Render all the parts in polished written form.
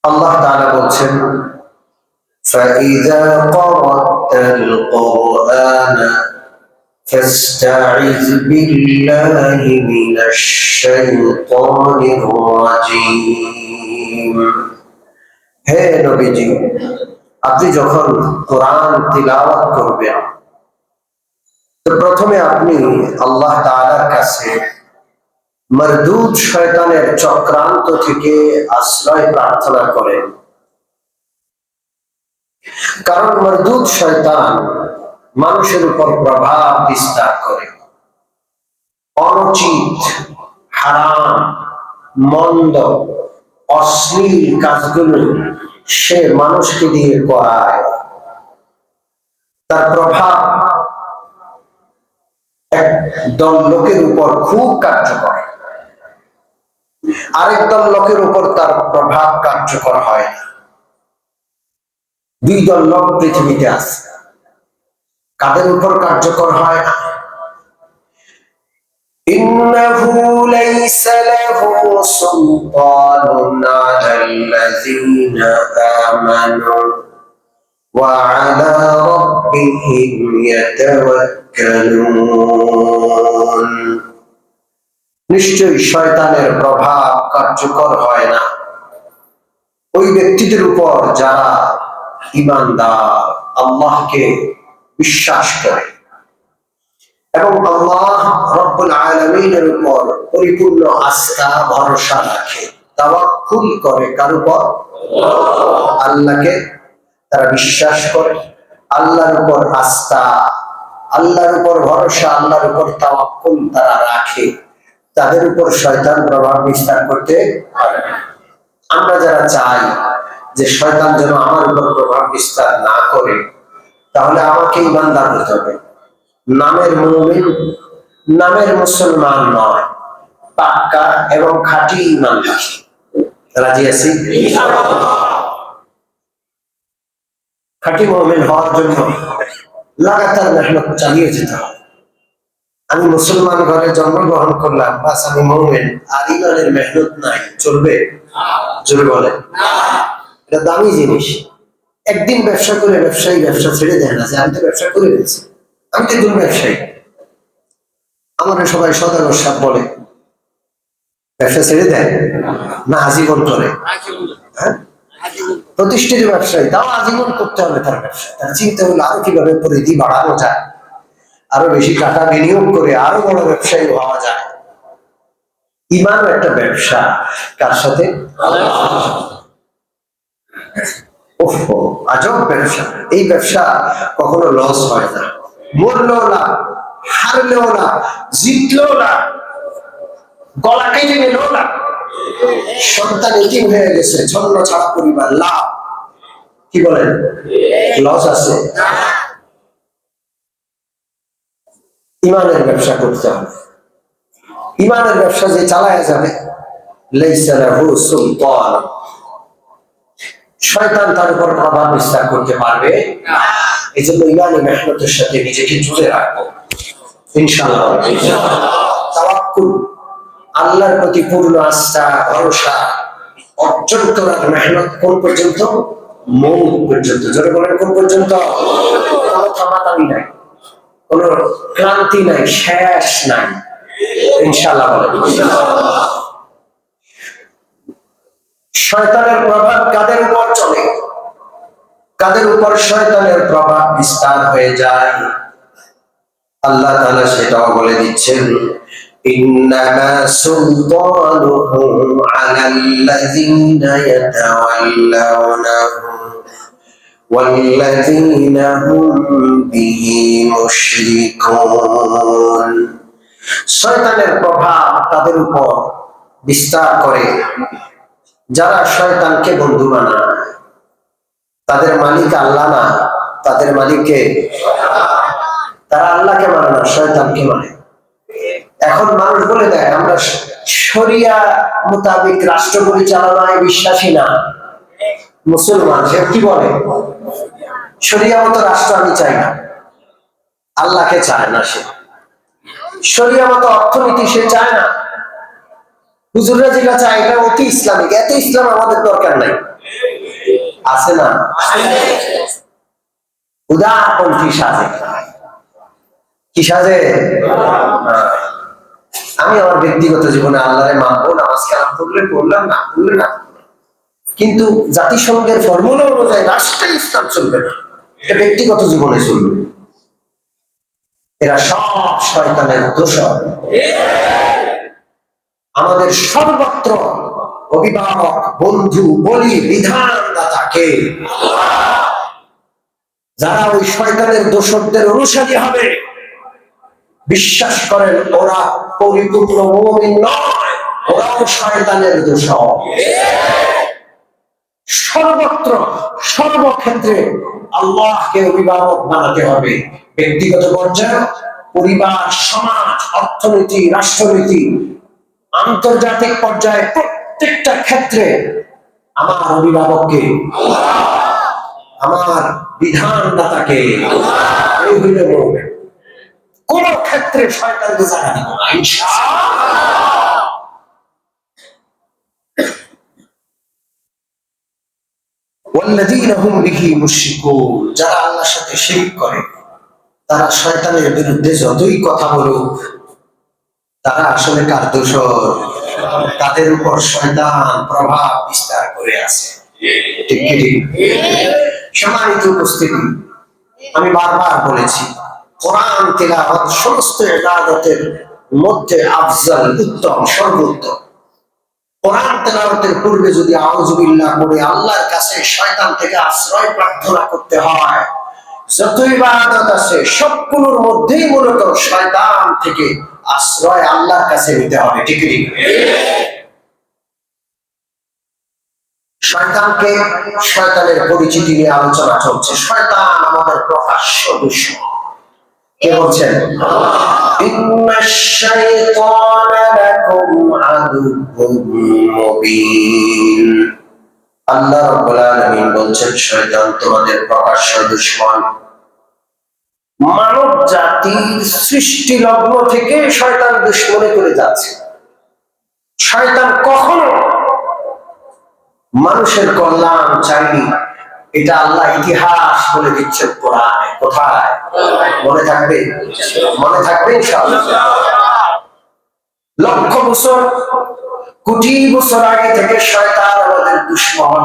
আল্লাহ তাআলা বলছেন فَإِذَا قَرَأْتَ الْقُرْآنَ فَاسْتَعِذْ بِاللَّهِ مِنَ الشَّيْطَانِ الرَّجِيمِ। হে নবীজি, আপনি যখন কোরআন তিলাওয়াত করবেন তো প্রথমে আপনি আল্লাহ তাআলার কাছে মারদুদ শয়তানের চক্রান্ত থেকে আশ্রয় প্রার্থনা করেন। কারণ মারদুদ শয়তান মানুষের উপর প্রভাব বিস্তার করে, অনুচিত, হারাম, মন্দ, অশ্লীল কাজগুলো সে মানুষকে দিয়ে করায়। তার প্রভাব এক দল লোকের উপর খুব কার্যকর, আরেক দল লোকের উপর তার প্রভাব কার্যকর হয় না। দুই দল লোক পৃথিবীতে আছে, কাদের উপর কার্যকর হয় না? ইন্নাহু লাইসা লাহু সুলতানুন আলাল্লাযীনা আমানু ওয়া আলা রাব্বিহিম ইয়াতাওয়াক্কালুন। নিশ্চয়ই শয়তানের প্রভাব কার্যকর হয় না ওই ব্যক্তিদের উপর যারা ঈমানদার, আল্লাহকে বিশ্বাস করে এবং আল্লাহ রব্বুল আলামিনের উপর পরিপূর্ণ আস্থা ভরসা রাখে, তাওয়াক্কুল করে। কার উপর? আল্লাহকে তারা বিশ্বাস করে, আল্লাহর উপর আস্থা, আল্লাহর উপর ভরসা, আল্লাহর উপর তাওয়াক্কুল তারা রাখে। তাদের উপর শয়তান প্রভাব বিস্তার করতে পারে না। আমরা যারা চাই যে শয়তান যেন আমার উপর প্রভাব বিস্তার না করে, তাহলে আমাকে ঈমানদার হতে হবে। নামের মুমিন, নামের মুসলমান নয়, পাক্কা এবং খাঁটি ঈমান রাখি। রাজি আছি? খাঁটি মুমিন হওয়ার জন্য লাগাতার মেহনত চালিয়ে যেতে হবে। আমি মুসলমান ঘরে জন্মগ্রহণ করলাম, বাস আমি মুমিন, আর ঈমানের মেহনত নাই, চলবে? জোরে বলে। এটা দামি জিনিস। একদিন ব্যবসা করে ব্যবসায়ী ব্যবসা ছেড়ে দেয় না যে আমি তো ব্যবসা করে ফেলছি, আমি তো একজন ব্যবসায়ী। আমার সবাই সদাগর সাহেব বলে ব্যবসা ছেড়ে দেয় না, আজীবন করে। হ্যাঁ, প্রতিষ্ঠিত ব্যবসায়ী, তাও আজীবন করতে হবে তার ব্যবসা। তার চিন্তা হলো আরো কিভাবে পরিধি বাড়ানো যায়, আরো বেশি টাকা বিনিয়োগ করে আরো বড় ব্যবসায়ী হওয়া যায়। ঈমান একটা ব্যবসা, কার সাথে? আজব ব্যবসা। এই ব্যবসা কখনো লস হয় না, মরলেও না, হারলেও না, জিতলেও না, গলা কেটে গেলেও না, সন্তান এতিম হয়ে গেছে, ছন্ন ছাড়া পরিবার, লাভ কি বলেন? লস আছে? ঈমানের ব্যবসা করতে হবে। ঈমানের ব্যবসা যে চালায় যাবে, লাইসা লাহু সুলতান, শয়তান তার উপর প্রভাব বিস্তার করতে পারবে না। এই জন্য ঈমানি মেহনতের সাথে নিজেকে জুড়ে রাখবো ইনশাআল্লাহ। তাওয়াক্কুল, আল্লাহর প্রতি পূর্ণ আস্থা ভরসা অর্জন করার মেহনত কোন পর্যন্ত? মৌত পর্যন্ত। জোরে বলেন, কোন পর্যন্ত? কোনো থামাতামি নাই, কোন ক্লান্তি নাই, শেষ নাই, ইনশাআল্লাহ বলেন। শয়তানের প্রভাব কাদের উপর চলে, কাদের উপর শয়তানের প্রভাব বিস্তার হয়ে যায়? আল্লাহ তাআলা সেটাও বলে দিচ্ছেন, ইন্নামা সুলতানুহু আলাল্লাযীনা ইয়াতাওয়াল্লাউনাহু ওয়াল্লাযীনা হুম বিহি মুশরিকুন। শয়তানের প্রভাব তাদের উপর বিস্তার করে যারা শয়তানকে বন্ধু বানায়। তাদের মালিক আল্লাহ না, তাদের মালিককে, তারা আল্লাহকে মানে না, শয়তানকে মানে। এখন মানুষ বলে দেয় আমরা শরিয়া মোতাবেক রাষ্ট্র পরিচালনায় বিশ্বাসী না। মুসলমান সে কি বলে? শরিয়া মতো রাষ্ট্র আমি চাই না, আল্লাহকে চায় না। সে শরিয়া মতো অর্থনীতি সে চায় না। হুজুররা যেটা চায় এটা অতি ইসলামিক, এত ইসলাম আমাদের দরকার নাই। আছে না? উদারপন্থী সাজে। কি সাজে? আমি আমার ব্যক্তিগত জীবনে আল্লাহরে মানবো, নামাজ কালাম পড়লে পড়লাম, না পড়লে না, কিন্তু জাতিসংঘের ফর্মুলা অনুযায়ী রাষ্ট্রে ইসলাম চলবে না, এটা ব্যক্তিগত জীবনে চলবে। এরা সব শয়তানের দোষর। আমাদের সর্বত্র অভিভাবক, বন্ধু, বলি, বিধানদাতাকে। যারা ওই শয়তানের দোষরদের অনুসারী হবে, বিশ্বাস করেন ওরা পরিপূর্ণ মুমিন নয়, ওরাও শয়তানের দোষর। সর্বত্র সর্বক্ষেত্রে আল্লাহকে অভিভাবক বানাতে হবে। ব্যক্তিগত পর্যায়ে, পরিবার, সমাজ, অর্থনীতি, রাষ্ট্রনীতি, আন্তর্জাতিক পর্যায়ে প্রত্যেকটা ক্ষেত্রে আমার অভিভাবককে, আমার বিধানদাতাকে। এই হইল মুমিন। কোন ক্ষেত্রে শয়তানকে জায়গা দিব না ইনশাআল্লাহ। ওয়াল্লাযীনা হুম বিহি মুশরিকুন, যারা আল্লাহর সাথে শিরক করে, তারা শয়তানের বিরুদ্ধে যতই কথা বলুক, তারা আসলে কার দোষর? তাদের উপর শয়তান প্রভাব বিস্তার করে আছে। ঠিক কি ঠিক? সম্মানিত উপস্থিতি, আমি বারবার বলেছি, কোরআন তিলাওয়াত সমস্ত ইবাদতের মধ্যে আফজাল, উত্তম, সর্বোত্তম। কোরআন তেলাওয়াতের পূর্বে যদি আউযু বিল্লাহ পড়ে আল্লাহর কাছে শয়তান থেকে আশ্রয় প্রার্থনা করতে হয়, যত ইবাদত আছে সবগুলোর মধ্যেই মূলত শয়তান থেকে আশ্রয় আল্লাহর কাছে নিতে হবে। ঠিক ঠিক? শয়তানকে, শয়তানের পরিচিতি নিয়ে আলোচনা চলছে। শয়তান আমাদের প্রকাশ্য দুশমন। কে বলছেন? ইন্নাশ শাইতানা লাকুম আদুউম মুবিন। আল্লাহ রাব্বুল আলামিন বলছেন, শয়তান তোমাদের প্রকাশ্য দুশমন। মানব জাতির সৃষ্টি লগ্ন থেকে শয়তান দুশমনি করে যাচ্ছে। শয়তান কখনো মানুষের কল্যাণ চাইনি, এটা আল্লাহ ইতিহাস বলে দিচ্ছেন কোরআনে। কোথায়? মনে থাকবে? মনে থাকবে ইনশাআল্লাহ। লক্ষ বছর, কোটি বছর আগে থেকে শয়তান আমাদের দুশমন।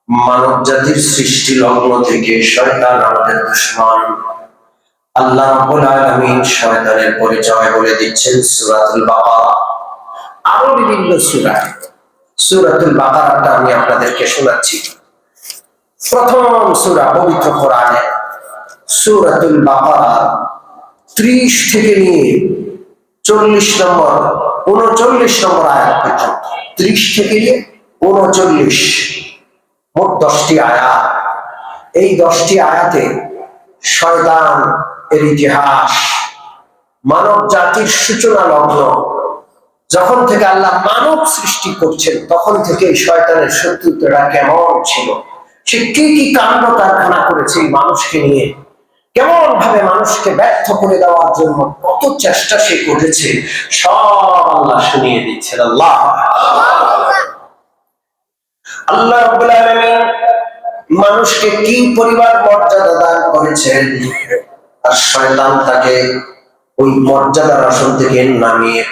মানব জাতির সৃষ্টি লগ্ন থেকে শয়তান আমাদের দুশমন। আল্লাহ রাব্বুল আলামিন শয়তানের পরিচয় বলে দিচ্ছেন সূরাতুল বাকারা, আরো বিভিন্ন সূরায়। সূরাতুল বাকারাটা আমি আপনাদেরকে শোনাচ্ছি। প্রথম সূরা পবিত্র কোরআনে, সূরাতুল বাকারা 30 থেকে নিয়ে 40 নম্বর, 39 নম্বর আয়াত পর্যন্ত। 30 থেকে নিয়ে 39, মোট 10টি আয়াত। এই 10টি আয়াতে শয়তান এর ইতিহাস, মানব জাতির সূচনা লগ্ন, যখন থেকে আল্লাহ মানব সৃষ্টি করছেন তখন থেকে শয়তানের শত্রুতাটা কেমন ছিল, সে কি কি কাণ্ড কারখানা করেছে মানুষকে নিয়ে, কেমন ভাবে মানুষকে ব্যর্থ করে দেওয়ার জন্য কত চেষ্টা সে করেছে, সব আল্লাহ শুনিয়ে দিচ্ছেন। আল্লাহ আল্লাহ রাব্বুল আলামিন মানুষকে কি পরিবার মর্যাদা দান করেছেন, আর শয়তান তাকে ওই মর্যাদার আসন থেকে নামিয়ে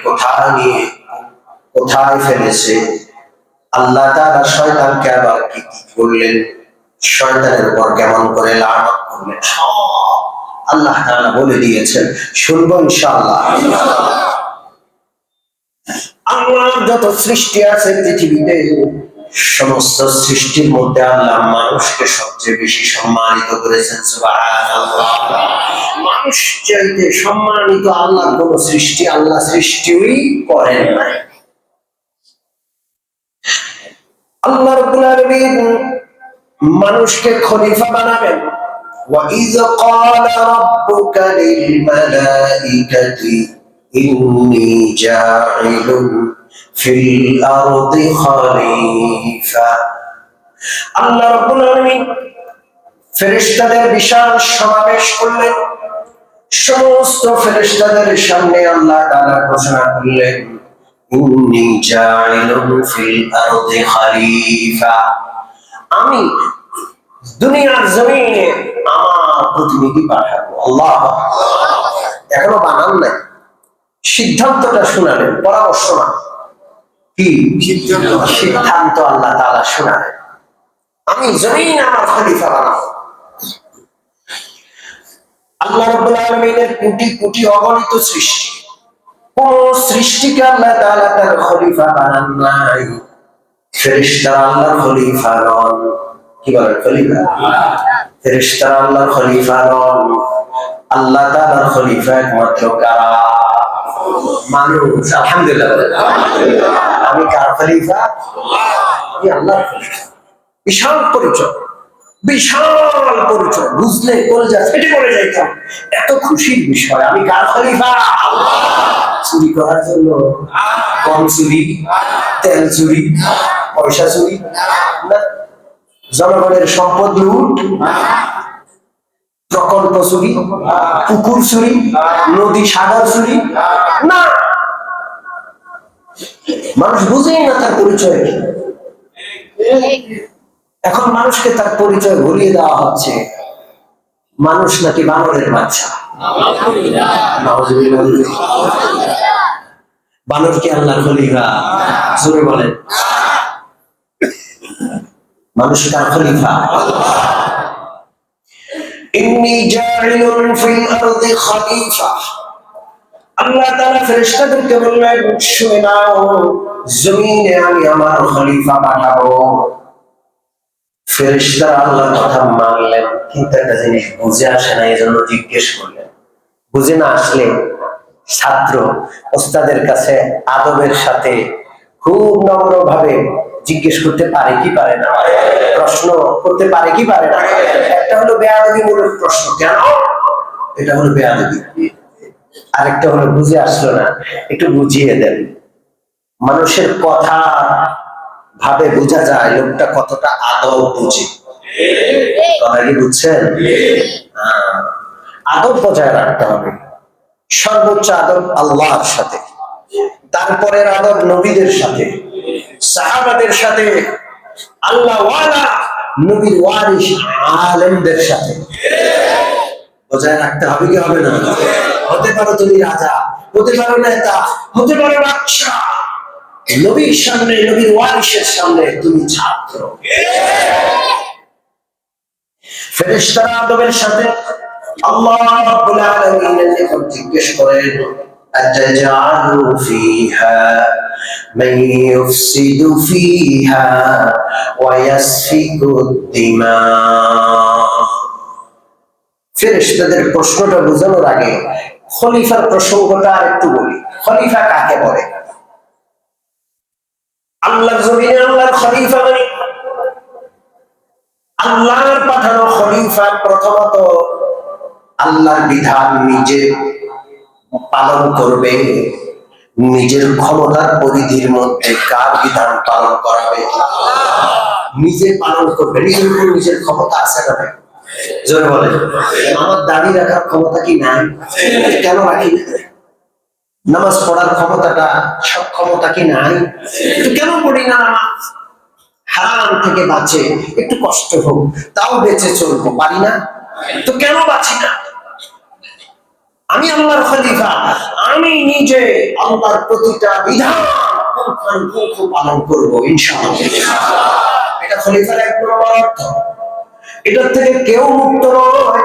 কোথায় ফেলেছে। আল্লাহ তাআলা শয়তানকে আবার কি কি করলেন, শয়তানের উপর কেমন করে লানত করলেন, সব আল্লাহ তাআলা বলে দিয়েছেন। শুনবো ইনশাআল্লাহ। আল্লাহর যত সৃষ্টি আছে পৃথিবীতে, সমস্ত সৃষ্টির মধ্যে আল্লাহ মানুষকে সবচেয়ে বেশি সম্মানিত করেছেন। সুবহানাল্লাহ। মানুষ চাইতে সম্মানিত আল্লাহর কোন সৃষ্টি আল্লাহ সৃষ্টিই করেন নাই। আল্লাহ রাব্বুল আলামিন মানুষকে খলিফা বানাবেন। وَإِذْ قَالَ رَبُّكَ لِلْمَلَائِكَةِ إِنِّي جَاعِلٌ فِي الْأَرْضِ خَلِيفَةً। আল্লাহ রাব্বুল আলামিন ফেরেশতাদের বিশাল সমাবেশ করলেন। সমস্ত ফেরেশতাদের সামনে আল্লাহ তাআলা ঘোষণা করলেন, ইন্নী জাইলুন ফিল আরদি খলিফা, আমি দুনিয়ার জমিনে আমার প্রতিনিধি পাঠাবো। আল্লাহ এখনো বানান নাই, সিদ্ধান্তটা শোনালেন, পরামর্শ না, কি সিদ্ধান্ত আল্লাহ তাআলা শোনালেন, আমি জমিন আমার খলিফা বানাবো। আল্লাহ রাব্বুল আলামিনের কোটি কোটি অগণিত সৃষ্টি, কোন সৃষ্টিকে আল্লাহ তাআলা তার খলিফা বানান নাই। ফেরেশতারা আল্লাহর খলিফা নন। কি বলেন? খলিফা। ফেরেশতারা আল্লাহর খলিফা নন। আল্লাহ তাআলার খলিফা একমাত্র কারা? মানুষ। আলহামদুলিল্লাহ বলেন। আমি কার খলিফা? আমি আল্লাহর খলিফা। বিশাল পরিচয়, বিশাল পরিচয়, বুঝলে কলজা ফেটে পড়ে যাইতাম। এত খুশির বিষয়, আমি কার খলিফা? চুরি করার জন্য? কম চুরি, তেল চুরি, পয়সা চুরি না, জনগণের সম্পদ লুট, প্রকল্প চুরি, পুকুর চুরি, নদী সাগর চুরি না। মানুষ বুঝেই না তার পরিচয় কি। এখন মানুষকে তার পরিচয় ভুলিয়ে দেওয়া হচ্ছে। মানুষ নাকি বানরের বাচ্চা। বানর কি আল্লাহর খলিফা? জোরে বলেন। মানুষ কার খলিফা? ইন্নী জাইলুন ফিল আরদি খলিফা। আল্লাহ তাআলা ফেরেশতাদেরকে বললেন, শুনে নাও, জমিনে আমি আমার খলিফা পাঠাবো। ফেরেশতারা আল্লাহর কথা মানলেন, কিন্তু একটা জিনিস বুঝে আসে না, এজন্য জিজ্ঞেস করলেন। বুঝে না আসলে ছাত্র ওস্তাদের কাছে আদবের সাথে খুব নম্র ভাবে জিজ্ঞেস করতে পারে কি পারে না, প্রশ্ন করতে পারে কি পারে না। একটা হলো বেয়াদবিমূলক প্রশ্ন, কেন? এটা হলো বেয়াদবি। আরেকটা হলো বুঝে আসলো না, একটু বুঝিয়ে দেন। মানুষের কথা ভাবে বোঝা যায় লোকটা কতটা আদব বুঝে। কথা কি বুঝছেন? আদব বজায় রাখতে হবে। সর্বোচ্চ আদব আল্লাহর সাথে, তারপরের আদব নবীদের সাথে, সাহাবাদের সাথে, আল্লাহ ওয়ালা নবীর ওয়ারিস আলেমদের সাথে বজায় রাখতে হবে কি হবে না? হতে পারো তুমি রাজা, হতে পারো নেতা, হতে পারো বাদশা, নবীর সামনে, নবীর ওয়ারিসের সামনে তুমি ছাত্র। ফেরেশতারা আদবের সাথে আল্লাহ রাব্বুল আলামিনের নিকট জিজ্ঞেস করেন, আতাজালু ফিহা মান ইউফসিদু ফিহা ওয়া ইয়াসফিকু দিমা। ফেরেশতাদের প্রশ্নটা বোঝানোর আগে খলিফার প্রসঙ্গটা আর একটু বলি। খলিফা কাকে বলে? আল্লাহর জমিনে আল্লাহর খলিফা মানে আল্লাহর পাঠানো খলিফা প্রথমত আল্লাহর বিধান নিজে পালন করবে, নিজের ক্ষমতার পরিধির মধ্যে কার বিধান পালন করাবে নিজে পালন করবে। নিজের উপর নিজের ক্ষমতা আছে না? জোরে বলেন। আমার দাড়ি রাখার ক্ষমতা কি নাই? কেন রাখি না? নামাজ পড়ার ক্ষমতাটা, সব ক্ষমতা কি নাই? কেন পড়ি না নামাজ? হারাম থেকে বাঁচে, একটু কষ্ট হোক তাও বেঁচে চলবো, পারি না তো কেন বাঁচি না? আমি আল্লাহর খলিফা, আমি নিজে আল্লাহর প্রতিটা বিধান পুঙ্খানুপুঙ্খ পালন করবো ইনশাআল্লাহ। এটা খলিফার এক নম্বর অর্থ। এটার থেকে কেউ মুক্ত নয়।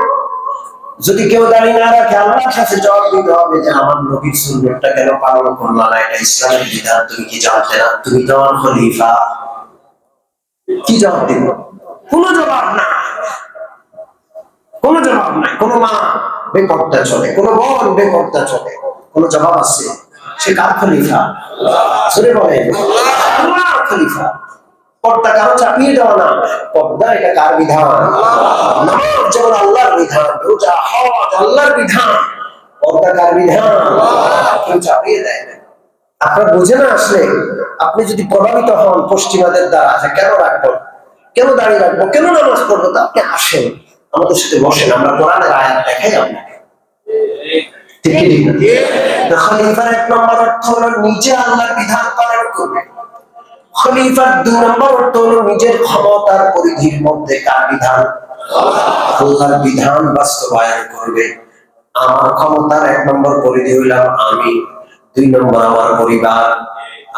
যদি কেউ দাঁড়িয়ে না রাখে, আল্লাহর কাছে জবাব দিতে হবে যে আমার নবীর সুন্নাতটা কেন পালন করলা না? এটা ইসলামের বিধান, তুমি কি জানতে না? তুমি তো আমার খলিফা। কি জবাব দিব? কোনো জবাব না, কোনো জবাব নাই। কোনো মা বেপর্দা চলে, কোনো বোন বেপর্দা চলে, কোনো জবাব আছে? সে কার খলিফা? জোরে বলেন। আল্লাহর খলিফা। পর্দা কারো চাপিয়ে দেওয়া না, পর্দা এটা কার বিধান? নামাজ যেমন আল্লাহর বিধান, রোজা হজ আল্লাহর বিধান, পর্দা কার বিধান? কেউ চাপিয়ে দেয় না। আপনার বুঝে না আসলে, আপনি যদি প্রভাবিত হন পশ্চিমাদের দ্বারা, কেন রাখবো, কেন দাঁড়িয়ে রাখবো, কেন নামাজ পড়বো, তা আপনি আসেন আমাদের সাথে বসেন, আমরা কোরআনের আয়াত দেখাই আপনাকে। ঠিক না? খলিফার এক নম্বর অর্থ হলো নিজে আল্লাহর বিধান পালন করবে। খলিফার 2 নম্বর অর্থ হলো নিজের ক্ষমতার পরিধির মধ্যে কার বিধান? আল্লাহর বিধান বাস্তবায়ন করবে। আমার ক্ষমতার 1 নম্বর পরিধি হইলাম আমি, 2 নম্বর আমার পরিবার।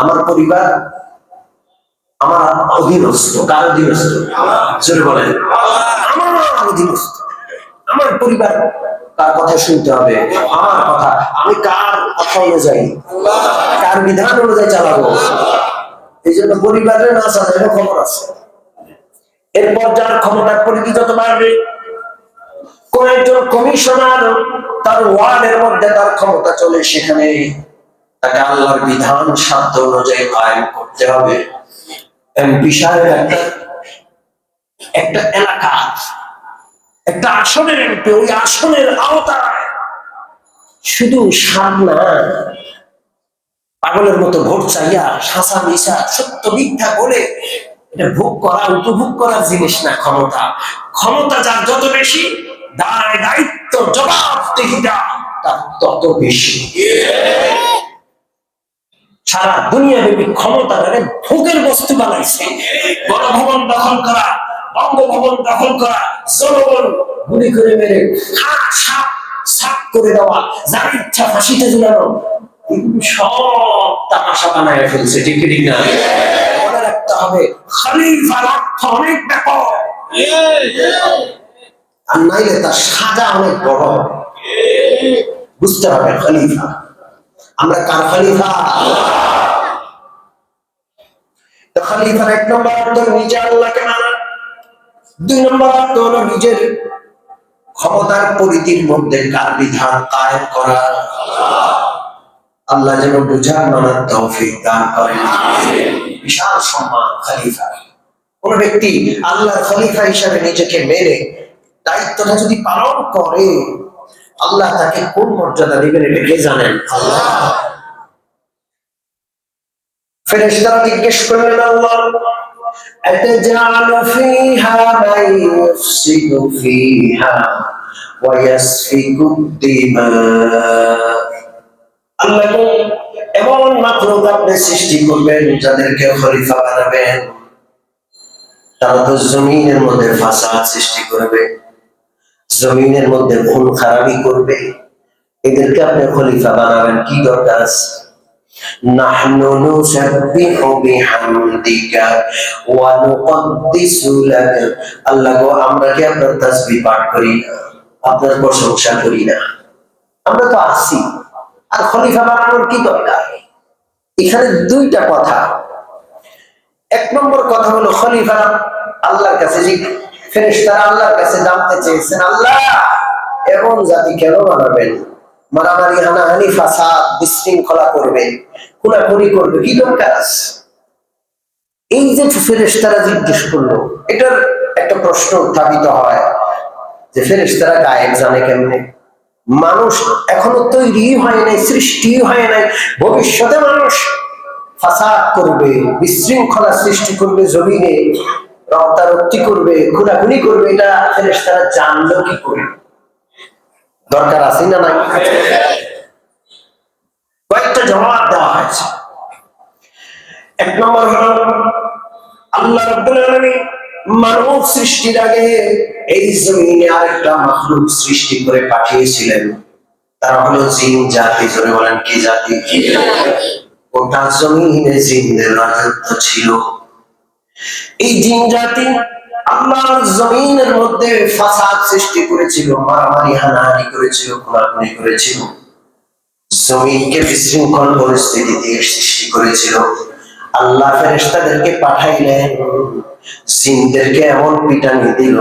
আমার পরিবার আমার অধীনস্থ। কার অধীনস্থ? জোরে বলেন। আমার অধীনস্থ। আমার পরিবার তার কথা শুনতে হবে, আমার কথা। আমি কার কথা অনুযায়ী, কার বিধান অনুযায়ী চালাবো। এই জন্য পরিবারের না চালাইলেও খবর আছে। এরপর যার ক্ষমতার পরিধি যত বাড়বে, কোন একজন কমিশনার তার ওয়ার্ডের মধ্যে তার ক্ষমতা চলে, সেখানে তাকে আল্লাহর বিধান সাধ্য অনুযায়ী কায়েম করতে হবে। এমপি সাহেব একটা এলাকা, একটা আসনের এমপি, ওই আসনের আওতায় শুধু সামনা পাগলের মতো ভোট চাইয়া শাসা মিশা সত্য মিথ্যা বলে এটা ভোগ করা, উপভোগ করার জিনিস না। ক্ষমতা, ক্ষমতা যার যত বেশি, দায় দায়িত্ব জবাবদিহিতা তার তত বেশি। সারা দুনিয়াব্যাপী ক্ষমতাটাকে ভোগের বস্তু বানাইছে। গণভবন দখল করা, বঙ্গভবন দখল করা, জনগণ গুলি করে মেরে সাপ করে দেওয়া, যার ইচ্ছা ফাঁসিতে ঝুলানো, সব তামাশা বানায় ফেলছে। ঠিক ঠিক না? মনে রাখতে হবে খলিফার অর্থ অনেক ব্যাপক, আর নাইলে তার সাজা অনেক বড়। বুঝতে হবে খলিফা আমরা কার খলিফা। তো খলিফার 1 নম্বর অর্থ নিজে আল্লাহকে মানা, 2 নম্বর অর্থ হলো নিজের ক্ষমতার পরিধির মধ্যে কার বিধান কায়েম করা। আল্লাহ যেন বুঝার মানার তৌফিক দান করেন। বিশাল সম্মান খলিফা। কোন ব্যক্তি আল্লাহর খলিফা হিসাবে নিজেকে মেনে দায়িত্বটা যদি পালন করে, আল্লাহ তাকে কোন মর্যাদা দিবেন এটা কে জানেন? আল্লাহ। ফেরেশতারা জিজ্ঞেস করলেন, আল্লাহ আতাজালু ফিহা মান ইফসিদু ফিহা ওয়া ইয়াসফিকু দিমা। আল্লাহ এমন মাখলুক আপনি সৃষ্টি করবেন যাদেরকে খলিফা বানাবেন, তারা তো জমিনের মধ্যে ফাসাদ সৃষ্টি করবে, জমিনের মধ্যে খুন খারাপি করবে। এদেরকে আপনি খলিফা বানাবেন, কি দরকার আছে? নাহনু নুসাব্বিহু বিহামদিকা ওয়া নুকদ্দিসু লাক। আল্লাহ গো, আমরা কি আপনার তাসবিহ পাঠ করি না, আপনার প্রশংসা করি না? আমরা তো আছি, আর খলিফা বানানোর কি দরকার? এখানে 2টা কথা। 1 নম্বর কথা হলো খলিফা আল্লাহর কাছে, যে ফেরেশতারা আল্লাহর কাছে জানতে চেয়েছেন, আল্লাহ এমন জাতি কেন বানাবেন? মারামারি, হানাহানি, ফাসাদ, বিশৃঙ্খলা করবে, খুনাখুনি করবে, কি দরকার আছে? এই যে ফেরেশতারা জিজ্ঞেস করলো, এটার একটা প্রশ্ন উত্থাপিত হয় যে ফেরেশতারা গায়েব জানে কেমনে? মানুষ এখনো তৈরি হয় নাই, সৃষ্টি হয় নাই, ভবিষ্যতে মানুষ ফাসাদ করবে, বিশৃঙ্খলা সৃষ্টি করবে, জমিনে রক্তারক্তি করবে, খুনাখুনি করবে, এটা ফেরেশতারা জানলো কি করে? দরকার আছে না নাই? কয়েকটা জবাব দেওয়া হয়েছে। 1 নম্বর হলো আল্লাহ রাব্বুল আলামিন মানব সৃষ্টির আগে এই জমিনে আরেকটা মাখলুক সৃষ্টি করে পাঠিয়েছিলেন, তারা হলো জিন জাতি। জোরে বলেন, কি জাতি? গোটা জমিনে জিনদের রাজত্ব ছিল। এই জিন জাতি আল্লাহর জমিনের মধ্যে ফাসাদ সৃষ্টি করেছিল, মারামারি হানাহানি করেছিল, খুনাখুনি করেছিল, জমিনকে বিশৃঙ্খল পরিস্থিতি দিয়ে সৃষ্টি করেছিল। আল্লাহ ফেরেশতাদেরকে পাঠাইলেন, জিনদেরকে এমন পিটানি দিল,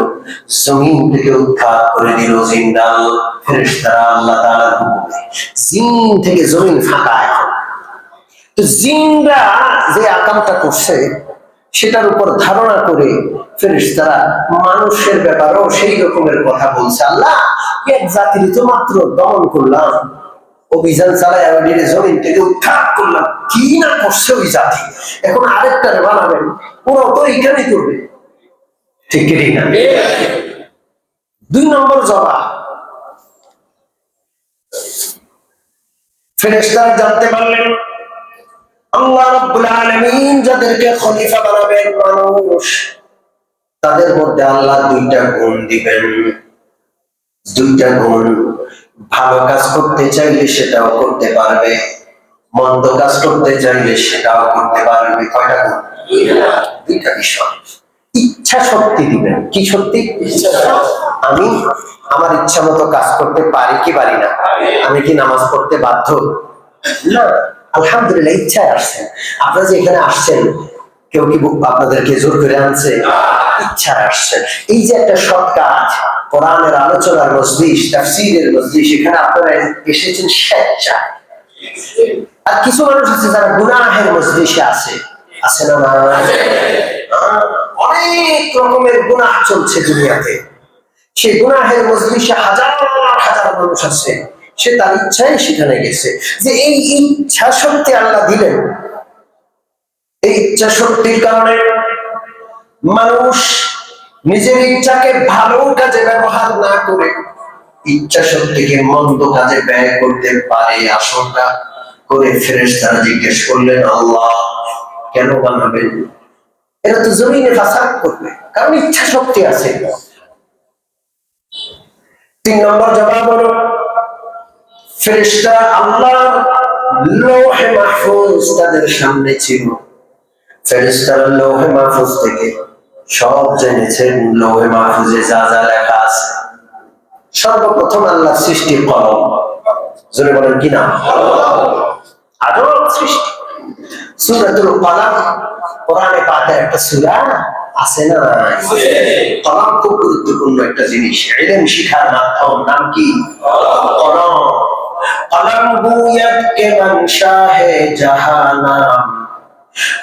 জমিন থেকে উৎখাত করে দিল। জিন্দাল ফেরেশতারা আল্লাহ তাআলার হুকুমে জিন থেকে জমিন ফাঁকা। এখন তো জিনরা যে আকামটা করছে সেটার উপর ধারণা করে ফেরেশতারা মানুষের ব্যাপারেও সেই রকমের কথা বলছে। আল্লাহ, এক জাতির তো মাত্র দমন করলাম, অভিযান চালায় জমিন থেকে উৎখাত করলাম, কি না করছে ওই জাতি, এখন আরেকটা বানাবেন, ওরা তো এইখানেই করবে। ঠিক ঠিক না? 2 নম্বর জবাব, ফেরেশতারা জানতে পারলেন আল্লাহ রাব্বুল আলামিন যাদেরকে খলিফা বানাবেন মানুষ, তাদের মধ্যে আল্লাহ দুইটা গুণ দিবেন। দুইটা গুণ, ভালো কাজ করতে চাইলে সেটাও করতে পারবে, মন্দ কাজ করতে চাইলে সেটাও করতে পারবে। কয়টা গুণ? দুইটা বিষয়। ইচ্ছা শক্তি দিবেন। কি শক্তি? আমি আমার ইচ্ছা মতো কাজ করতে পারি কি পারি না? আমি কি নামাজ পড়তে বাধ্য? না, আলহামদুলিল্লাহ ইচ্ছায় আসছেন। আপনারা যে এখানে আসছেন, কেউ কি আপনাদেরকে জোর করে আনছে? ইচ্ছায় আসছেন। এই যে একটা সৎ কাজ, কোরআনের আলোচনার মজলিস, তাফসীরের মজলিস, এখানে আপনারা এসেছেন স্বেচ্ছায়। আর কিছু মানুষ আছে যারা গুনাহের মজলিসে আছে না? অনেক রকমের গুনাহ চলছে দুনিয়াতে। সেই গুনাহের মজলিসে হাজার হাজার মানুষ আছে, সে তার ইচ্ছায় সেখানে গেছে। যে এই ইচ্ছা শক্তি আল্লাহ দিলেন, এই ইচ্ছা শক্তির কারণে মানুষ নিজের ইচ্ছাকে ভালো কাজে ব্যবহার না করে ইচ্ছা শক্তিকে মন্দ কাজে ব্যয় করতে পারে আশঙ্কা করে ফেরেশতারা জিজ্ঞেস করলেন, আল্লাহ কেন বানাবেন? এরা তো জমিনে ফাসাদ করবে, কারণ ইচ্ছা শক্তি আছে। 3 নম্বর জবাব হলো, ফেরেশতারা আল্লাহর লৌহে মাহফুজ তাদের সামনে ছিল। ফেরেশতারা লৌহে মাহফুজ থেকে সব জেনেছেন। লৌহে মাহফুজে যা যা লেখা আছে, সর্বপ্রথম আল্লাহর সৃষ্টি কলম। জোরে বলেন কি না? আজব সৃষ্টি। সূরাতুল কলম কোরআনে পাকে একটা সূরা আছে না? কলম খুব গুরুত্বপূর্ণ একটা জিনিস, ইলম শিখার মাধ্যম। নাম কি? কলম। কলম গুয়াত কে মনশা হে জাহানাম,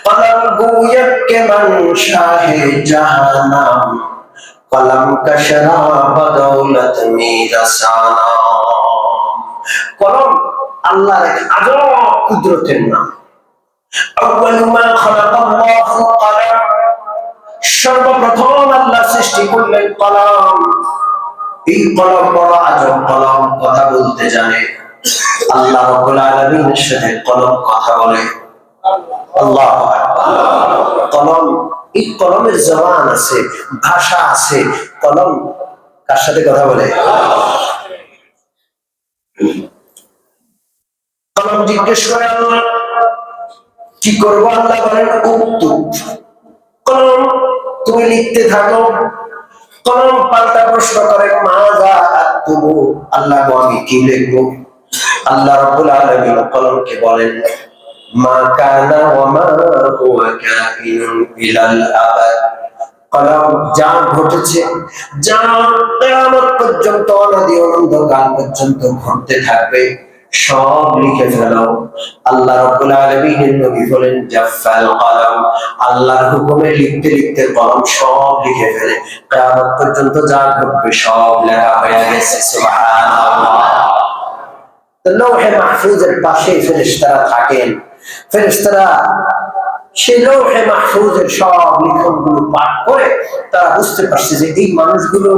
কলম গুয়াত কে মনশা হে জাহানাম, কলম কা শরাব দৌলত মিরাসানা। কলম আল্লাহর এক আজব কুদরতের নাম। আউয়ালু মা খালাকাল্লাহু কলম, সর্বপ্রথম আল্লাহ সৃষ্টি করলেন কলম। এই কলম বড় আজব কলম, কথা বলতে জানে। আল্লাহ রাব্বুল আলামিনের সাথে কলম কথা বলে। আল্লাহু আকবার। কলম, এই কলমের জবান আছে, ভাষা আছে। কলম কার সাথে কথা বলে? কলম জিজ্ঞেস করে আল্লাহ কি করবো? আল্লাহ বলেন উক্তুব, কলম তুমি লিখতে থাকো। কলম পাল্টা প্রশ্ন করে মাযা আকতুবু, আল্লাহ আমি কি লিখবো? আল্লাহ রাব্বুল আলামিন কলমকে বলেন মা কানা ওয়া মা হুয়া কাইনুন ইলাল আবাদ। কলম যা ঘটেছে, যা কিয়ামত পর্যন্ত, অনাদি অনন্তকাল পর্যন্ত ঘটতে থাকবে, সব লিখে ফেলো। আল্লাহ রাব্বুল আলামিনের নবী বলেন জাফাল কলম, আল্লাহর হুকুমে লিখতে লিখতে কলম সব লিখে ফেলে। কিয়ামত পর্যন্ত যা ঘটবে সব লেখা হয়ে গেছে। সুবহানাল্লাহ। লৌহে মাহফুজের পাশে ফেরেশতারা থাকেন। ফেরেশতারা সেই লৌহে মাহফুজের সব লিখনগুলো পাঠ করে তারা বুঝতে পারছে যে এই মানুষগুলো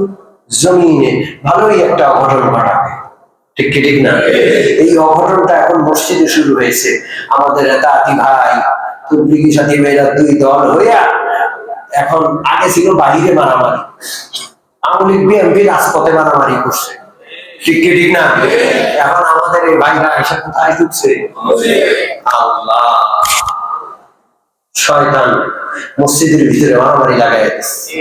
জমিনে ভালোই একটা অঘটন ঘটাবে। ঠিক কি ঠিক না? এই অঘটনটা এখন মসজিদে শুরু হয়েছে। আমাদের দাদি ভাই তবলিগি সাথী ভাইরা দুই দল হইয়া, এখন আগে ছিল বাহিরে মারামারি, আওয়ামী লীগ বিএনপি রাজপথে মারামারি করছে। ঠিক কি ঠিক না? এখন আমাদের এই ভাইরা এসে কোথায় ঢুকছে? আল্লাহ, শয়তান মসজিদের ভিতরে মারামারি লাগাই দিচ্ছে।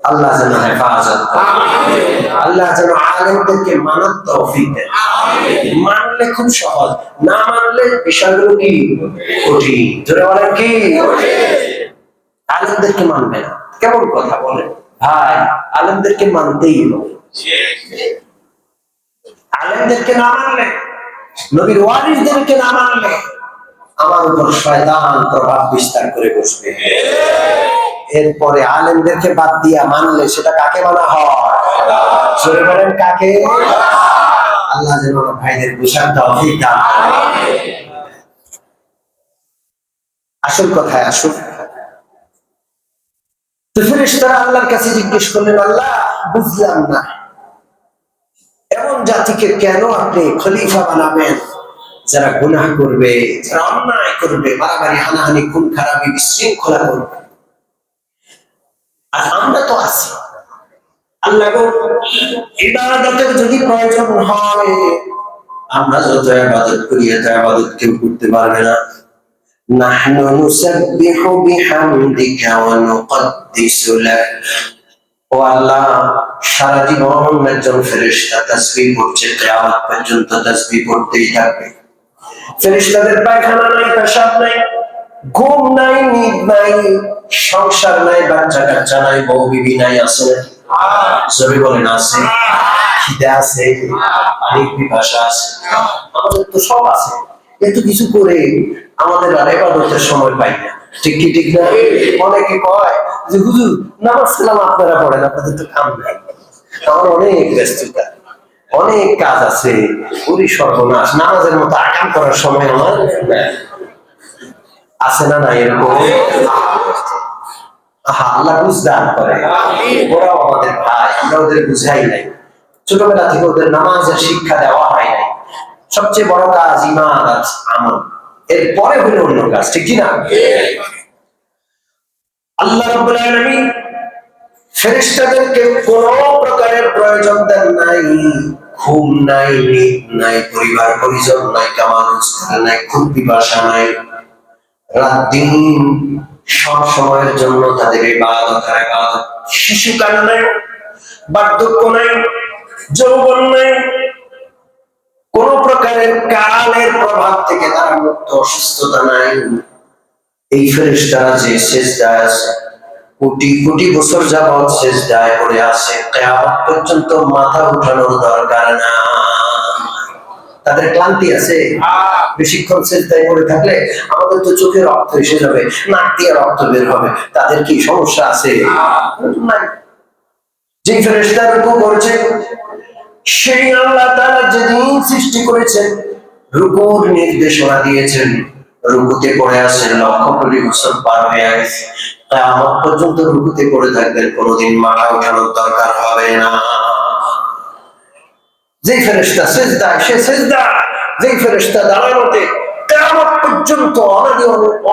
আল্লাহ যেন হেফাজত করে, আল্লাহ যেন আলেমদেরকে মানার তৌফিক দেন। মানলে খুব সহজ, না মানলে বিষয়গুলো কি কঠিন। জোরে বলেন কি? আলেমদেরকে মানবে না, কেমন কথা বলেন ভাই? আলেমদেরকে মানতেই হবে। আলেমদেরকে না মানলে, নবীর ওয়ারিসদেরকে না মানলে আমার উপর শয়তান প্রভাব বিস্তার করে বসবে। এরপরে আলেমদেরকে বাদ দিয়া মানলে সেটা কাকে মানা হয়? জোরে বলেন কাকে? আল্লাহ যেন ভাইদের বুঝার তৌফিক দান করেন। আসল কথায় আসুন। তো ফেরেশতারা আল্লাহর কাছে জিজ্ঞেস করলেন, আল্লাহ বুঝলাম না, এমন জাতিকে কেন আপনি খলিফা বানাবেন যারা গুনাহ করবে, যারা অন্যায় করবে, মারামারি হানাহানি খুন খারাপি বিশৃঙ্খলা করবে। আর আমরা তো আছি। আল্লাহ গো, ইবাদতের যদি প্রয়োজন হয়, আমরা যত ইবাদত করি এত ইবাদত কেউ করতে পারবে না। নাহনু নুসাব্বিহু বিহামদিকা ওয়া নুকদ্দিসু লাক। ও আল্লাহ, সারা জীবন একজন ফেরেশতা তাসবিহ পড়ছে, কিয়ামত পর্যন্ত তাসবিহ পড়তেই থাকবে। ফেরেশতাদের পায়খানা নাই, পেশাব নাই, ঘুম নাই, নিদ নাই, সংসার নাই, বাচ্চা কাচ্চা নাই, বউ বিবি নাই, আছে জোরে বলেন আছে, খিদে আছে, পানির পিপাসা আছে, আমাদের তো সব আছে। এত কিছু করে আমাদের আর ইবাদতের সময় পাই না। ঠিক কি ঠিক না? অনেকে কয় যে হুজুর নামাজ কালাম আপনারা পড়েন, আপনাদের তো কাম নাই। আমার অনেক ব্যস্ততা, অনেক কাজ আছে, ওই সর্বনাশ, নামাজের মতো আকাম করার সময় আমার আছে না? না এরকম? আল্লাহ বুঝদান করে, ওরাও আমাদের ভাই, আমরা ওদের বুঝাই নাই, ছোটবেলা থেকে ওদের নামাজের শিক্ষা দেওয়া হয় নাই। সবচেয়ে বড় কাজ ইমানাত, আমল, এরপরে হলো অন্য কাজ। ঠিক কি না? আল্লাহ রাব্বুল আলামিন ফেরেশতাদেরকে কোন প্রকারের প্রয়োজন দেন নাই। ঘুম নাই, নিদ নাই, পরিবার পরিজন নাই, কামাজ নাই, খুব পিপাসা নাই, রাত দিন সব সময়ের জন্য তাদের ইবাদত আর ইবাদত। শিশুকাল নাই, বার্ধক্য নাই, যৌবন নাই, কোন প্রকারের কালের প্রভাব থেকে তারা মুক্ত, অসুস্থতা নাই। এই ফেরেশতারা যে সিজদায় আছে, কোটি কোটি বছর যাবত সিজদায় পড়ে আছে, কিয়ামত পর্যন্ত মাথা উঠানোর দরকার না। তাদের ক্লান্তি আছে? বেশিক্ষণ সিজদায় পড়ে থাকলে আমাদের তো চোখে রক্ত এসে যাবে, নাক দিয়ে রক্ত বের হবে। তাদের কি সমস্যা আছে? নাই। যে ফেরেশতা রুকু করছে, সেই আল্লাহ তাআলা যেদিন সৃষ্টি করেছেন রুকুর নির্দেশনা দিয়েছেন, রুকুতে পড়ে আছেন, লক্ষ কোটি বছর পার হয়ে গেছে, কিয়ামত পর্যন্ত রুকুতে পড়ে থাকবেন, কোনোদিন মাথা উঠানোর দরকার হবে না। যে ফেরেশতা সিজদায় সে সিজদা, যে ফেরেশতা দাঁড়ানোতে, কিয়ামত পর্যন্ত অনাদি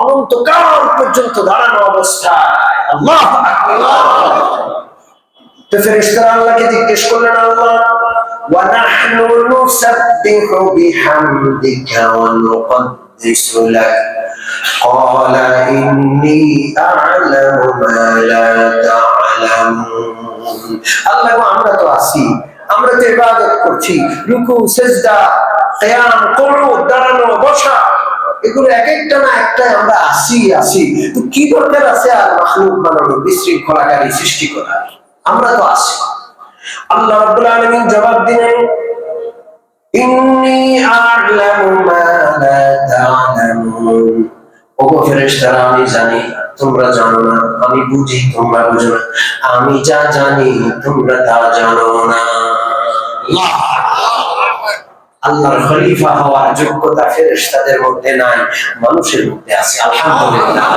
অনন্তকাল পর্যন্ত দাঁড়ানো অবস্থায়। আল্লাহু আকবার। তো ফেরেশতারা আল্লাহকে জিজ্ঞেস করলেন, আল্লাহ ওয়া নাহনু নুসাব্বিহু বিহামদিকা ওয়া নুকদ্দিসু লাক ক্বালা ইন্নী আ'লামু মা লা তা'লামুন। আল্লাহ, আমরা তো আছি, আমরা তো ইবাদত করছি, রুকু, সিজদা, কিয়াম, কুনুত, দাঁড়ানো, বসা, এগুলো এক একটা না একটা আমরা আসি। তো কি দরকার আছে আর মাখলুক বানানোর, বিশৃঙ্খলাকারী সৃষ্টি করার? আমরা তো আছি। আল্লাহ রাব্বুল আলামিন জবাব দিলেন, ইন্নী আ'লামু মা লা তা'লামুন। ওগো ফেরেশতারা, আমি জানি তোমরা জানো না, আমি বুঝি তোমরা বুঝো না, আমি যা জানি তোমরা তা জানো না। আল্লাহর খলিফা হওয়ার যোগ্যতা ফেরেশতাদের মধ্যে নাই, মানুষের মধ্যে আছে। আলহামদুলিল্লাহ।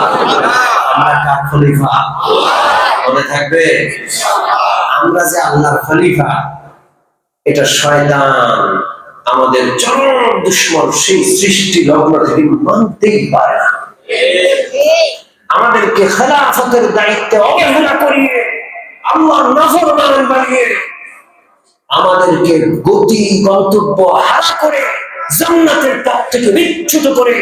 আমরা কার খলিফা? মনে থাকবে, আমরা যে আল্লাহর খলিফা, এটা শয়তান আমাদের চরম দুশমন, সেই সৃষ্টি লগ্ন থেকে মানতেই পারে না। আমাদেরকে খেলাফতের দায়িত্বে অবহেলা করিয়ে, আল্লাহর নাফরমান বানিয়ে, আমাদেরকে গতি গন্তব্য হারা করে, জান্নাতের পথ থেকে বিচ্যুত করে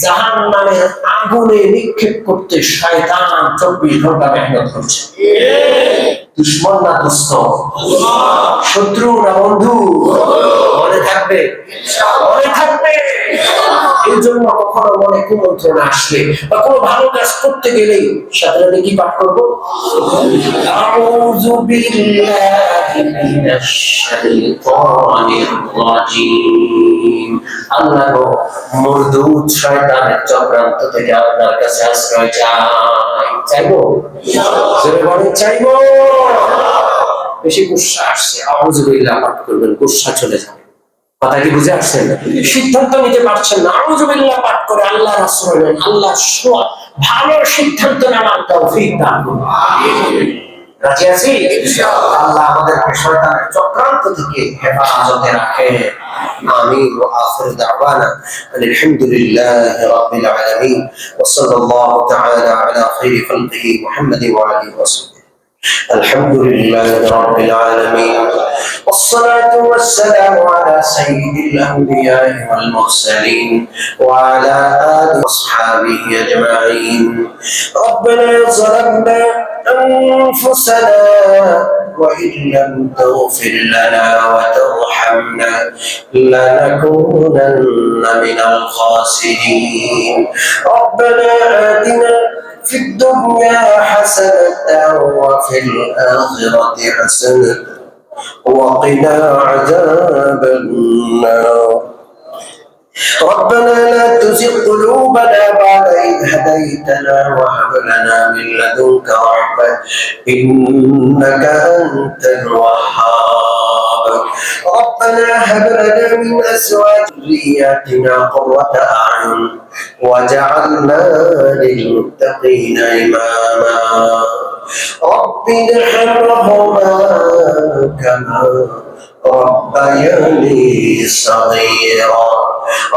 জাহান্নামের আগুনে নিক্ষেপ করতে শয়তান 24 ঘন্টা মেহনত করছে। দুশমন না দোস্ত? শত্রু না বন্ধু? মনে থাকবে, মনে থাকবে। এই জন্য কখনো মনে কুমন্ত্রণা আসলে বা কোনো ভালো কাজ করতে গেলেই সাথে কি পাঠ করবো? আউযু বিল্লাহি মিনাশ শাইতানির রাজীম। আল্লাহ গো, মরদুদ শয়তানের চক্রান্ত থেকে আপনার কাছে আশ্রয় চাই। চাইবো? জোরে বলেন, চাইবো। বেশি গুসা আসছে, আউযু বিল্লাহ পাঠ করবেন, গুসা চলে যাবে। কথা কি বুঝে আসছেন? সিদ্ধান্ত নিতে পারছেন না, আউযু বিল্লাহ পাঠ করে আল্লাহর আশ্রয় নেন। আল্লাহ ভালো সিদ্ধান্ত নেওয়ার তৌফিক দান করুন। রাজি আছি ইনশাআল্লাহ। আল্লাহ আমাদেরকে শয়তানের চক্রান্ত থেকে হেফাজতে রাখেন। আমিন। ওয়া আখিরু দাওয়ানা আলহামদুলিল্লাহি রাব্বিল আলামিন ওয়া সাল্লাল্লাহু তাআলা আলা খাইরি খালকিহি মুহাম্মাদিন ওয়া আলিহি ওয়া সাহবিহি। الحمد لله رب العالمين والصلاة والسلام على سيد الأنبياء والمرسلين وعلى آله وأصحابه أجمعين. ربنا ظلمنا أنفسنا وإن لم تغفر لنا وترحمنا لنكونن من الخاسرين. ربنا آتنا في الدنيا حسنة وفي الآخرة حسنة وقنا عذاب النار. ربنا لا تزغ قلوبنا بعد إذ هديتنا وهب لنا من لدنك رحمة إنك أنت الوهاب. ربنا هب لنا من أزواجنا وذرياتنا قرة أعين وجعلنا للمتقين إماما. رب ارحمهما كما ربياني صغيرا.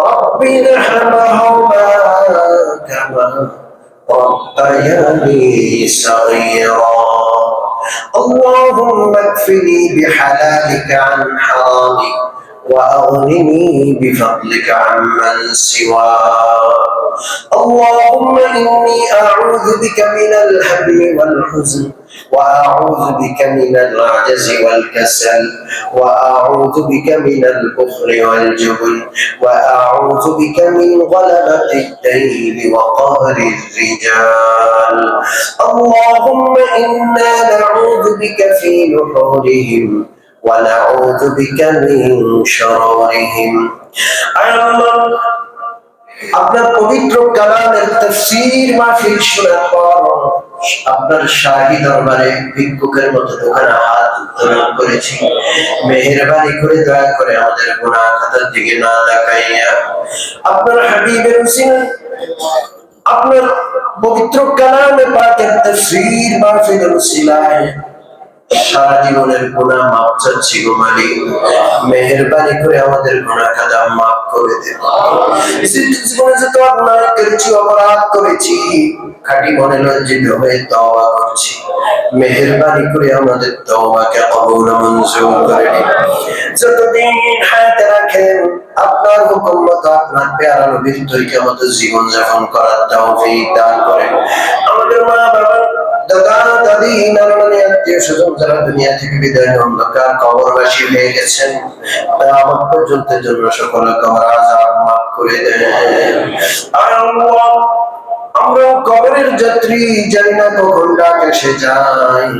رب ارحمهما كما ربياني صغيرا. اللهم اكفني بحلالك عن حرامك وأغنني بفضلك عمن سواك. اللهم إني أعوذ بك من الهم والحزن وأعوذ بك من العجز والكسل وأعوذ بك من البخل والجبن وأعوذ بك من غلبة الدين وقهر الرجال. اللهم إنا نعوذ بك في نحورهم ونعوذ بك من شرورهم. আপনার পবিত্র কালামের তাফসীর মাহফিল শোনার পর আপনার শাহী দরবারে ভিক্ষুকের মতো দোকানে হাত উত্তোলন করেছি। মেহেরবানি করে দয়া করে আমাদের গুনাহ খাতার দিকে না তাকাইয়া আপনার হাবিবের উসিলা আপনার পবিত্র কালামে পাকের তাফসীর মাহফিলের উসিলায় সারা জীবনের গুনাহ মাফ চাচ্ছি গো মালিক। মেহেরবানি করে আমাদের গুনাহ খাতা মাফ করে দেন। জীবনে যত গুনাহ করেছি, অপরাধ করেছি, খাঁটি মনে লজ্জিত হয়ে তওবা করছি। মেহেরবানি করে আমাদের তওবাকে কবুল মঞ্জুর করে নিন। যতদিন হায়াতে রাখেন আপনার হুকুম মতো আপনার প্যারা নবীর তরিকা মতো জীবন যাপন করার তৌফিক দান করেন। আমাদের মা বাবা, দাদা দাদি, নানানানি, আত্মীয় স্বজন যারা দুনিয়া থেকে বিদায় অন্ধকার কবরবাসী হয়ে গেছেন, আমার পর্যন্ত জন্য সকল কবর আযাব মাফ করে দেন। আমরা কবরের যাত্রী, জানি না কখন ডাক এসে যায়।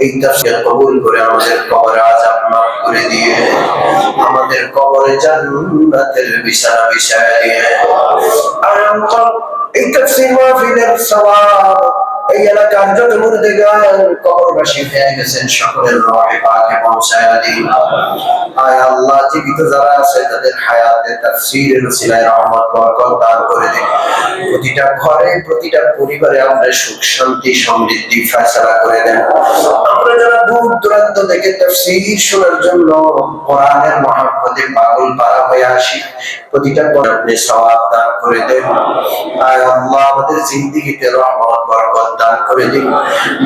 এই তাফসীর কবুল করে আমাদের কবর আযাব মাফ করে দিয়ে আমাদের কবরে জান্নাতের বিছানা বিছায়া দিয়ে এই তাফসীর মাহফিলের সওয়াব এই এলাকার যত মুর্দেগান কবরবাসী হয়ে গেছেন সকলের রহে পাকে পৌঁছায়া দিন। আয় আল্লাহ, জীবিত যারা আছে তাদের হায়াতে তাফসীরের উসিলায় রহমত বরকত দান করে দিন। প্রতিটা ঘরে, প্রতিটা পরিবারে আপনার সুখ শান্তি সমৃদ্ধি ফয়সালা করে দেন। আমরা যারা দূর দূরান্ত থেকে তাফসীর শোনার জন্য কোরআনের মহব্বতে পাগল পারা হয়ে আসি, প্রতিটা পরে আপনি সওয়াব দান করে দেন। আয় আল্লাহ, আমাদের জিন্দেগিতে রহমত বরকত দান করে দিন।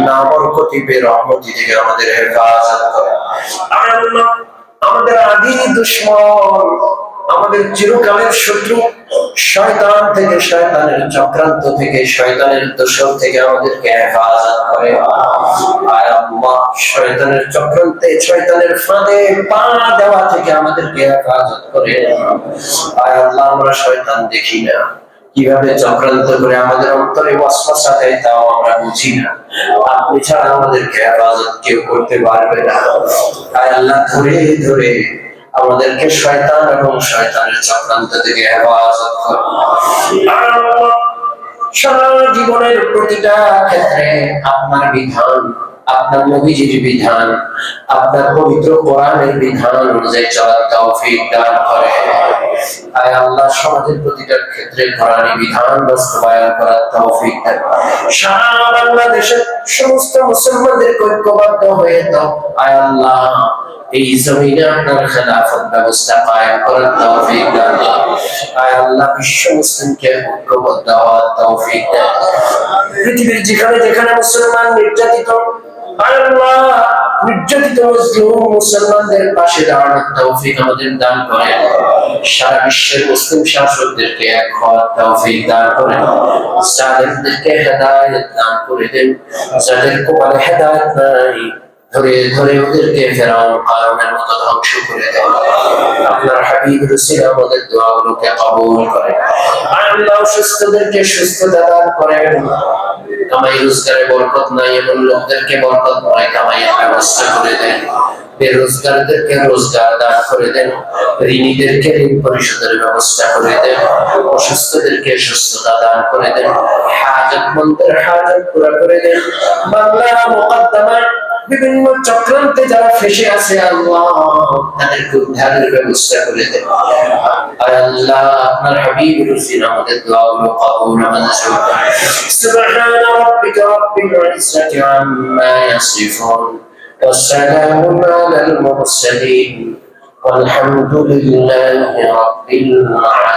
না বরকতি বেরহমতি থেকে আমাদের হেফাজত করেন। আয় আল্লাহ, আমাদের আদি দুশমন, আমাদের চিরকালের শত্রু শয়তান থেকে, শয়তানের চক্রান্ত থেকে, শয়তানের দোষর থেকে আমাদেরকে হেফাজত করে। আয় আল্লাহ, শয়তানের চক্রান্তে, শয়তানের ফাঁদে পা দেওয়া থেকে আমাদেরকে হেফাজত করে। আয় আল্লাহ, আমরা শয়তান দেখি না, কিভাবে চক্রান্ত করে আমাদের অন্তরে ওয়াসওয়াসা দেয় তাও আমরা বুঝি না। আপনি ছাড়া আমাদেরকে হেফাজত কেউ করতে পারবে না। আয় আল্লাহ, ধরে ধরে আমাদেরকে শয়তান এবং শয়তানের চক্রান্ত থেকে হেফাজত করুন। সারা জীবনের প্রতিটা ক্ষেত্রে আপনার বিধান, আপনার নবীজির বিধান, আপনার পবিত্র কোরআনের বিধান অনুযায়ী চলার তৌফিক দান করেন। আয় আল্লাহ, সমাজের প্রতিটা ক্ষেত্রে কোরআনী বিধান বাস্তবায়ন করার তৌফিক দেন। সারা বাংলাদেশের সমস্ত মুসলমানদের ঐক্যবদ্ধ হয়ে দাও। আয় আল্লাহ, এই জমিনে আপনার খেলাফত ব্যবস্থা কায়েম করার তৌফিক দান। আয় আল্লাহ, বিশ্ব মুসলিমকে ঐক্যবদ্ধ হওয়ার তৌফিক দেন। পৃথিবীর যেখানে যেখানে মুসলমান নির্যাতিত, আয় আল্লাহ, নির্যাতিত মুসলমানদের পাশে দাঁড়ানোর তৌফিক আমাদের দান করেন। সারা বিশ্বের মুসলিম শাসকদেরকে এক হওয়ার তৌফিক দান করেন। যাদেরকে হেদায়েত দান করে দেন, যাদের কপালে হেদায়েত নাই ধরে ধরে ওদেরকে ফেরাউন কারণের মতো ধ্বংস করে দেন। আপনার হাবিব রাসূল আমাদের দোয়াগুলোকে কবুল করেন। আল্লাহ সুস্থদেরকে সুস্থতা দান করেন। কামাই রোজগারে বরকত নাই এমন লোকদেরকে বরকতময় কামাইয়ের ব্যবস্থা করে দেন। বেরোজগারদেরকে রোজগার দান করে দেন। ঋণীদেরকে ঋণ পরিশোধের ব্যবস্থা করে দেন। অসুস্থদেরকে সুস্থতা দান করে দেন। হাজতমন্দের হাজত পুরা করে দেন। বাংলা মুকদ্দমায় বিভিন্ন চক্রান্তে যারা ফেসে আছে, আল্লাহ তাদেরকে উদ্ধারের ব্যবস্থা করে দেন। আল্লাহ, আপনার হাবিব রাসূল আমাদের দোয়াগুলো কবুল মঞ্জুর করেন। সুবহান রাব্বিকা রাব্বিল ইজ্জাতি আম্মা ইয়াসিফুন ওয়া সালামুন আলাল মুরসালিন ওয়ালহামদুলিল্লাহি রাব্বিল আলামিন।